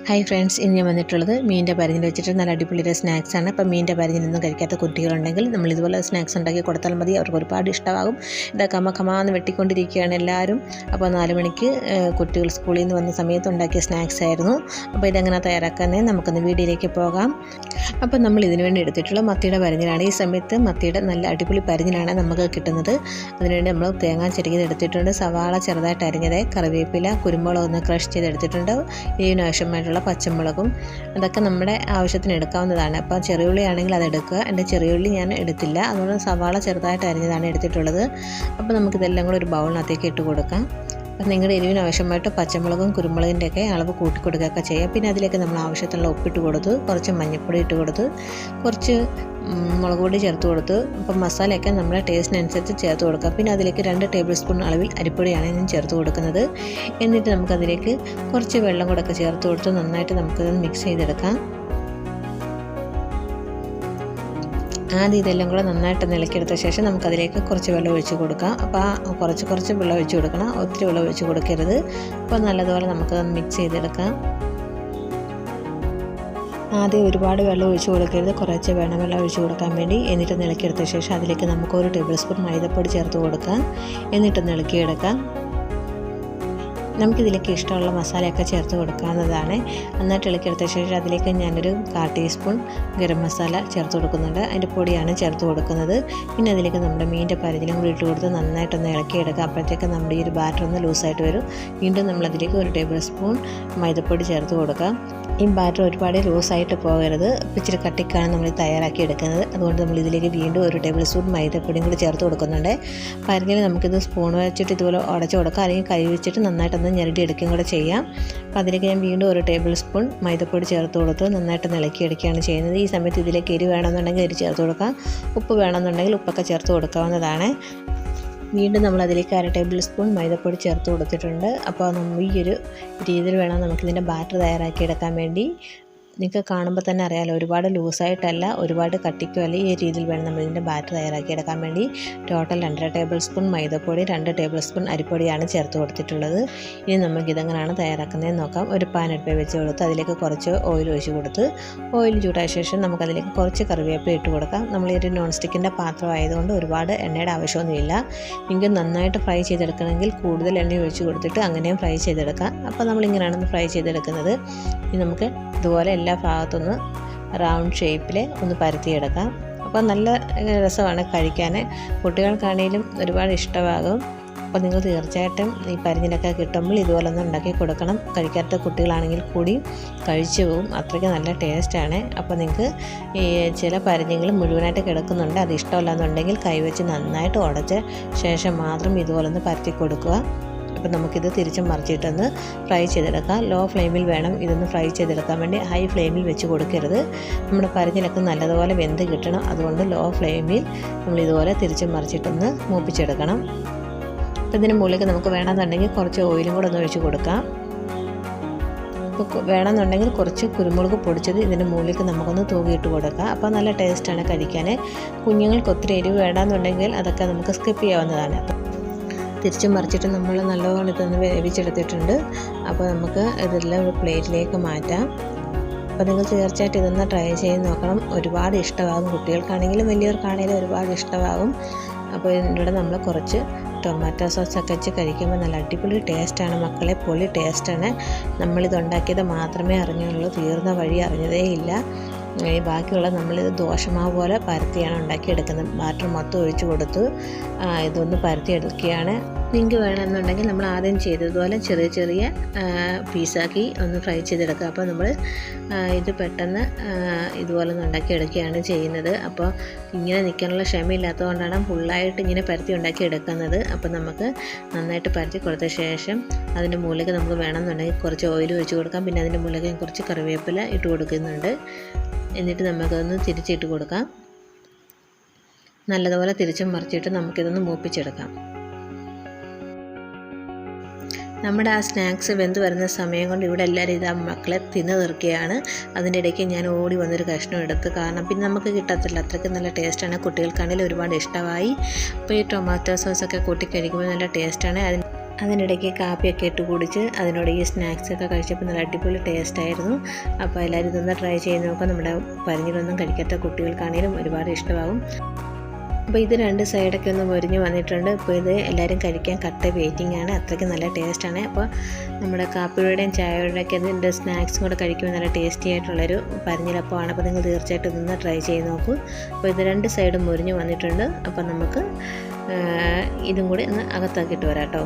Hi friends, ഇന്ന് ഞാൻ വന്നിട്ടുള്ളത് മീനിൻ്റെ പരിഞ്ഞിൽ വെച്ചിട്ട് നല്ല അടിപൊളിയുടെ സ്നാക്സാണ്. അപ്പോൾ മീനിൻ്റെ പരിഞ്ഞിലൊന്നും കഴിക്കാത്ത കുട്ടികളുണ്ടെങ്കിൽ നമ്മൾ ഇതുപോലെ സ്നാക്സ് ഉണ്ടാക്കി കൊടുത്താൽ മതി. അവർക്ക് ഒരുപാട് ഇഷ്ടമാകും. ഇതൊക്കെ കമാന്ന് വെട്ടിക്കൊണ്ടിരിക്കുകയാണ് എല്ലാവരും. അപ്പോൾ 4 മണിക്ക് കുട്ടികൾ സ്കൂളിൽ നിന്ന് വന്ന സമയത്ത് ഉണ്ടാക്കിയ സ്നാക്സ് ആയിരുന്നു. അപ്പോൾ ഇതെങ്ങനെ തയ്യാറാക്കാനേ നമുക്കൊന്ന് വീഡിയോയിലേക്ക് പോകാം. അപ്പോൾ നമ്മൾ ഇതിനു വേണ്ടി എടുത്തിട്ടുള്ള മത്തിയുടെ പരിഞ്ഞിലാണ്. ഈ സമയത്ത് മത്തിയുടെ നല്ല അടിപൊളി പരിഞ്ഞിലാണ് നമുക്ക് കിട്ടുന്നത്. അതിനുവേണ്ടി നമ്മൾ തേങ്ങ ചിരകിയത് എടുത്തിട്ടുണ്ട്, സവാള ചെറുതായിട്ട് അരിഞ്ഞത്, കറിവേപ്പില, കുരുമുളക് ഒന്ന് ക്രഷ് ചെയ്തെടുത്തിട്ടുണ്ട്, ഇതിന് ആവശ്യമായിട്ടുള്ള പച്ചമുളകും അതൊക്കെ നമ്മുടെ ആവശ്യത്തിന് എടുക്കാവുന്നതാണ്. അപ്പോൾ ചെറിയുള്ളി ആണെങ്കിൽ അത് എടുക്കുക. എൻ്റെ ചെറിയുള്ളി ഞാൻ എടുത്തില്ല, അതുകൊണ്ട് സവാള ചെറുതായിട്ട് അരിഞ്ഞതാണ് എടുത്തിട്ടുള്ളത്. അപ്പോൾ നമുക്കിതെല്ലാം കൂടെ ഒരു ബൗളിനകത്തേക്ക് ഇട്ട് കൊടുക്കാം. അപ്പം നിങ്ങളുടെ എരിവിന് ആവശ്യമായിട്ട് പച്ചമുളകും കുരുമുളകിൻ്റെയൊക്കെ അളവ് കൂട്ടി കൊടുക്കുകയൊക്കെ ചെയ്യാം. പിന്നെ അതിലേക്ക് നമ്മൾ ആവശ്യത്തിനുള്ള ഉപ്പിട്ട് കൊടുത്തു, കുറച്ച് മഞ്ഞൾപ്പൊടി ഇട്ട് കൊടുത്ത്, കുറച്ച് മുളക് പൊടി ചേർത്ത് കൊടുത്ത്. അപ്പം മസാലയൊക്കെ നമ്മുടെ ടേസ്റ്റിനനുസരിച്ച് ചേർത്ത് കൊടുക്കുക. പിന്നെ അതിലേക്ക് 2 ടേബിൾ സ്പൂൺ അളവിൽ അരിപ്പൊടിയാണ് ഞാൻ ചേർത്ത് കൊടുക്കുന്നത്. എന്നിട്ട് നമുക്കതിലേക്ക് കുറച്ച് വെള്ളം കൂടെ ഒക്കെ ചേർത്ത് കൊടുത്ത് നന്നായിട്ട് നമുക്കത് മിക്സ് ചെയ്തെടുക്കാം. ആദ്യം ഇതെല്ലാം കൂടെ നന്നായിട്ട് ഇളക്കിയെടുത്ത ശേഷം നമുക്കതിലേക്ക് കുറച്ച് വെള്ളം ഒഴിച്ച് കൊടുക്കാം. അപ്പോൾ കുറച്ച് വെള്ളം ഒഴിച്ച് കൊടുക്കണം, ഒത്തിരി വെള്ളം ഒഴിച്ച് കൊടുക്കരുത്. അപ്പോൾ നല്ലതുപോലെ നമുക്കത് മിക്സ് ചെയ്തെടുക്കാം. ആദ്യം ഒരുപാട് വെള്ളം ഒഴിച്ച് കൊടുക്കരുത്, കുറച്ച് വെള്ളം ഒഴിച്ച് കൊടുക്കാൻ വേണ്ടി. എന്നിട്ട് ഇളക്കിയെടുത്ത ശേഷം അതിലേക്ക് നമുക്ക് 1 ടേബിൾ സ്പൂൺ മൈദപ്പൊടി ചേർത്ത് കൊടുക്കാം. എന്നിട്ടൊന്ന് ഇളക്കിയെടുക്കാം. നമുക്കിതിലേക്ക് ഇഷ്ടമുള്ള മസാലയൊക്കെ ചേർത്ത് കൊടുക്കാവുന്നതാണ്. നന്നായിട്ട് ഇളക്കിയെടുത്ത ശേഷം അതിലേക്ക് ഞാനൊരു 1/4 ടീസ്പൂൺ ഗരം മസാല ചേർത്ത് കൊടുക്കുന്നുണ്ട്. അതിൻ്റെ പൊടിയാണ് ചേർത്ത് കൊടുക്കുന്നത്. പിന്നെ അതിലേക്ക് നമ്മുടെ മീനിൻ്റെ പരിഞ്ഞിലും കൂടി ഇട്ട് കൊടുത്ത് നന്നായിട്ടൊന്ന് ഇളക്കിയെടുക്കുക. അപ്പോഴത്തേക്ക് നമ്മുടെ ഈ ഒരു ബാറ്റർ ഒന്ന് ലൂസായിട്ട് വരും. വീണ്ടും നമ്മളതിലേക്ക് 1 ടേബിൾ സ്പൂൺ മൈദപ്പൊടി ചേർത്ത് കൊടുക്കാം. ഈ ബാറ്റർ ഒരുപാട് ലൂസായിട്ട് പോകരുത്, ഇച്ചിരി കട്ടിക്കാണ് നമ്മൾ തയ്യാറാക്കി എടുക്കുന്നത്. അതുകൊണ്ട് നമ്മൾ ഇതിലേക്ക് വീണ്ടും 1 ടേബിൾ സ്പൂൺ മൈദപ്പൊടിയും കൂടി ചേർത്ത് കൊടുക്കുന്നുണ്ട്. പരിഞ്ഞിൽ നമുക്കിത് സ്പൂൺ വെച്ചിട്ട് ഇതുപോലെ ഉടച്ച് കൊടുക്കാം, അല്ലെങ്കിൽ കൈ വെച്ചിട്ട് നന്നായിട്ടൊന്ന് ഞെരടി എടുക്കുകയും കൂടെ ചെയ്യാം. അപ്പോൾ അതിലേക്ക് ഞാൻ വീണ്ടും 1 ടേബിൾ സ്പൂൺ മൈദപ്പൊടി ചേർത്ത് കൊടുത്ത് നന്നായിട്ട് ഇളക്കി എടുക്കുകയാണ് ചെയ്യുന്നത്. ഈ സമയത്ത് ഇതിലേക്ക് എരി വേണമെന്നുണ്ടെങ്കിൽ എരി ചേർത്ത് കൊടുക്കാം, ഉപ്പ് വേണമെന്നുണ്ടെങ്കിൽ ഉപ്പൊക്കെ ചേർത്ത് കൊടുക്കാവുന്നതാണ്. വീണ്ടും നമ്മളതിലേക്ക് 1/2 ടേബിൾ സ്പൂൺ മൈദപ്പൊടി ചേർത്ത് കൊടുത്തിട്ടുണ്ട്. അപ്പോൾ നമ്മൾ ഈ ഒരു രീതിയിൽ വേണം നമുക്കിതിൻ്റെ ബാറ്റർ തയ്യാറാക്കി എടുക്കാൻ വേണ്ടി. നിങ്ങൾക്ക് കാണുമ്പോൾ തന്നെ അറിയാമല്ലോ, ഒരുപാട് ലൂസായിട്ടല്ല, ഒരുപാട് കട്ടിക്കുമല്ല, ഈ രീതിയിൽ വേണം നമ്മളിതിൻ്റെ ബാറ്റർ തയ്യാറാക്കി എടുക്കാൻ വേണ്ടി. ടോട്ടൽ 2.5 ടേബിൾ സ്പൂൺ മൈദപ്പൊടി, 2 ടേബിൾ സ്പൂൺ അരിപ്പൊടിയാണ് ചേർത്ത് കൊടുത്തിട്ടുള്ളത്. ഇനി നമുക്കിതെങ്ങനെയാണ് തയ്യാറാക്കുന്നതെന്ന് നോക്കാം. ഒരു പാൻ അടുപ്പിൽ വെച്ച് കൊടുത്ത് അതിലേക്ക് കുറച്ച് ഓയിൽ ഒഴിച്ച് കൊടുത്ത്, ഓയിൽ ചൂടായ ശേഷം നമുക്കതിലേക്ക് കുറച്ച് കറിവേപ്പില ഇട്ട് കൊടുക്കാം. നമ്മളൊരു നോൺ സ്റ്റിക്കിൻ്റെ പാത്രം ആയതുകൊണ്ട് ഒരുപാട് എണ്ണയുടെ ആവശ്യമൊന്നുമില്ല. നിങ്ങൾക്ക് നന്നായിട്ട് ഫ്രൈ ചെയ്തെടുക്കണമെങ്കിൽ കൂടുതൽ എണ്ണ ഒഴിച്ച് കൊടുത്തിട്ട് അങ്ങനെയും ഫ്രൈ ചെയ്തെടുക്കാം. അപ്പോൾ നമ്മളിങ്ങനെയാണ് ഫ്രൈ ചെയ്തെടുക്കുന്നത്. ഇനി നമുക്ക് ഇതുപോലെ എല്ലാ ഭാഗത്തൊന്ന് റൗണ്ട് ഷേപ്പിൽ ഒന്ന് പരത്തിയെടുക്കാം. അപ്പോൾ നല്ല രസമാണ് കഴിക്കാൻ, കുട്ടികൾക്കാണെങ്കിലും ഒരുപാട് ഇഷ്ടമാകും. അപ്പോൾ നിങ്ങൾ തീർച്ചയായിട്ടും ഈ പരിഞ്ഞിലൊക്കെ കിട്ടുമ്പോൾ ഇതുപോലെ ഒന്ന് ഉണ്ടാക്കി കൊടുക്കണം. കഴിക്കാത്ത കുട്ടികളാണെങ്കിൽ കൂടി കഴിച്ചു പോകും, അത്രയ്ക്ക് നല്ല ടേസ്റ്റാണ്. അപ്പോൾ നിങ്ങൾക്ക് ഈ ചില പരിഞ്ഞികൾ മുഴുവനായിട്ട് കിടക്കുന്നുണ്ട്, അത് ഇഷ്ടമല്ല എന്നുണ്ടെങ്കിൽ കൈവച്ച് നന്നായിട്ട് ഉടച്ച ശേഷം മാത്രം ഇതുപോലെ ഒന്ന് പരത്തി കൊടുക്കുക. അപ്പോൾ നമുക്കിത് തിരിച്ചും മറിച്ചിട്ടൊന്ന് ഫ്രൈ ചെയ്തെടുക്കാം. ലോ ഫ്ലെയിമിൽ വേണം ഇതൊന്ന് ഫ്രൈ ചെയ്തെടുക്കാൻ വേണ്ടി, ഹൈ ഫ്ലെയിമിൽ വെച്ച് കൊടുക്കരുത്. നമ്മുടെ പരിഞ്ഞിലൊക്കെ നല്ലതുപോലെ വെന്ത് കിട്ടണം. അതുകൊണ്ട് ലോ ഫ്ലെയിമിൽ നമ്മൾ ഇതുപോലെ തിരിച്ചും മറിച്ചിട്ടൊന്ന് മൂപ്പിച്ചെടുക്കണം. അപ്പോൾ ഇതിന് മുകളിലേക്ക് നമുക്ക് വേണമെന്നുണ്ടെങ്കിൽ കുറച്ച് ഓയിലും കൂടെ ഒന്ന് ഒഴിച്ച് കൊടുക്കാം. ഇപ്പോൾ വേണമെന്നുണ്ടെങ്കിൽ കുറച്ച് കുരുമുളക് പൊടിച്ചത് ഇതിൻ്റെ മുകളിലേക്ക് നമുക്കൊന്ന് തൂകിയിട്ട് കൊടുക്കാം. അപ്പോൾ നല്ല ടേസ്റ്റാണ് കഴിക്കാൻ. കുഞ്ഞുങ്ങൾക്ക് ഒത്തിരി എരിവ് വേണമെന്നുണ്ടെങ്കിൽ അതൊക്കെ നമുക്ക് സ്കിപ്പ് ചെയ്യാവുന്നതാണ്. തിരിച്ചും മറിച്ചിട്ട് നമ്മൾ നല്ലവണ്ണം ഇതൊന്ന് വേവിച്ചെടുത്തിട്ടുണ്ട്. അപ്പോൾ നമുക്ക് ഇതെല്ലാം ഒരു പ്ലേറ്റിലേക്ക് മാറ്റാം. അപ്പോൾ നിങ്ങൾ തീർച്ചയായിട്ടും ഇതൊന്ന് ട്രൈ ചെയ്ത് നോക്കണം, ഒരുപാട് ഇഷ്ടമാകും. കുട്ടികൾക്കാണെങ്കിലും വലിയവർക്കാണെങ്കിലും ഒരുപാട് ഇഷ്ടമാകും. അപ്പോൾ ഇതിൻ്റെ നമ്മൾ കുറച്ച് ടൊമാറ്റോ സോസൊക്കെ വെച്ച് കഴിക്കുമ്പോൾ നല്ല അടിപൊളി ടേസ്റ്റാണ് മക്കളെ, പൊളി ടേസ്റ്റാണ്. നമ്മളിതുണ്ടാക്കിയത് മാത്രമേ അറിഞ്ഞുള്ളൂ, തീർന്ന വഴി അറിഞ്ഞതേ ഇല്ല. ബാക്കിയുള്ള നമ്മളിത് ദോശമാവ് പോലെ പരത്തിയാണ് ഉണ്ടാക്കിയെടുക്കുന്നത്. ബാറ്റർ മൊത്തം ഒഴിച്ച് കൊടുത്ത് ഇതൊന്ന് പരത്തിയെടുക്കുകയാണ്. നിങ്ങൾക്ക് വേണമെന്നുണ്ടെങ്കിൽ നമ്മൾ ആദ്യം ചെയ്തതുപോലെ ചെറിയ ചെറിയ പീസാക്കി ഒന്ന് ഫ്രൈ ചെയ്തെടുക്കുക. അപ്പോൾ നമ്മൾ ഇത് പെട്ടെന്ന് ഇതുപോലെ ഒന്ന് ഉണ്ടാക്കിയെടുക്കുകയാണ് ചെയ്യുന്നത്. അപ്പോൾ ഇങ്ങനെ നിൽക്കാനുള്ള ക്ഷമയില്ലാത്തതുകൊണ്ടാണ് ഫുള്ളായിട്ട് ഇങ്ങനെ പരത്തി ഉണ്ടാക്കി എടുക്കുന്നത്. അപ്പോൾ നമുക്ക് നന്നായിട്ട് പരത്തി കൊടുത്ത ശേഷം അതിൻ്റെ മുകളിലേക്ക് നമുക്ക് വേണമെന്നുണ്ടെങ്കിൽ കുറച്ച് ഓയിൽ ഒഴിച്ച് കൊടുക്കാം. പിന്നെ അതിൻ്റെ മുകളിലേക്ക് കുറച്ച് കറിവേപ്പില ഇട്ട് കൊടുക്കുന്നുണ്ട്. എന്നിട്ട് നമുക്കതൊന്ന് തിരിച്ചിട്ട് കൊടുക്കാം. നല്ലതുപോലെ തിരിച്ചും മറിച്ചിട്ട് നമുക്കിതൊന്ന് മൂപ്പിച്ചെടുക്കാം. നമ്മുടെ ആ സ്നാക്സ് വെന്ത് വരുന്ന സമയം കൊണ്ട് ഇവിടെ എല്ലാവരും ഇതാ മക്കളെ തിന്ന് തീർക്കുകയാണ്. അതിൻ്റെ ഇടയ്ക്ക് ഞാൻ ഓടി വന്നൊരു കഷ്ണം എടുത്ത്, കാരണം പിന്നെ നമുക്ക് കിട്ടത്തില്ല, അത്രയ്ക്ക് നല്ല ടേസ്റ്റാണ്. കുട്ടികൾക്കാണെങ്കിലും ഒരുപാട് ഇഷ്ടമായി. അപ്പോൾ ഈ ടൊമാറ്റോ സോസൊക്കെ കൂട്ടി കഴിക്കുമ്പോൾ നല്ല ടേസ്റ്റാണ്. അതിനിടയ്ക്ക് കാപ്പിയൊക്കെ ഇട്ട് കുടിച്ച് അതിനോട് ഈ സ്നാക്സൊക്കെ കഴിച്ചപ്പോൾ നല്ല അടിപൊളി ടേസ്റ്റായിരുന്നു. അപ്പോൾ എല്ലാവരും ഇതൊന്ന് ട്രൈ ചെയ്ത് നോക്കാം. നമ്മുടെ പരിഞ്ഞിലൊന്നും കഴിക്കാത്ത കുട്ടികൾക്കാണെങ്കിലും ഒരുപാട് ഇഷ്ടമാകും. അപ്പോൾ ഇത് 2 സൈഡൊക്കെ ഒന്ന് മൊരിഞ്ഞ് വന്നിട്ടുണ്ട്. അപ്പോൾ ഇത് എല്ലാവരും കഴിക്കാൻ കട്ട വെയിറ്റിംഗ് ആണ്. അത്രയ്ക്ക് നല്ല ടേസ്റ്റാണ്. അപ്പോൾ നമ്മുടെ കാപ്പിയുടെയും ചായയുടെയൊക്കെ അതിൻ്റെ സ്നാക്സും കൂടെ കഴിക്കുമ്പോൾ നല്ല ടേസ്റ്റി ആയിട്ടുള്ളൊരു പരിഞ്ഞിലപ്പമാണ്. അപ്പോൾ നിങ്ങൾ തീർച്ചയായിട്ടും ഇതൊന്ന് ട്രൈ ചെയ്ത് നോക്കൂ. അപ്പോൾ ഇത് 2 സൈഡും മൊരിഞ്ഞ് വന്നിട്ടുണ്ട്. അപ്പോൾ നമുക്ക് ഇതും കൂടി ഒന്ന് അകത്താക്കിയിട്ട് വരാം കേട്ടോ.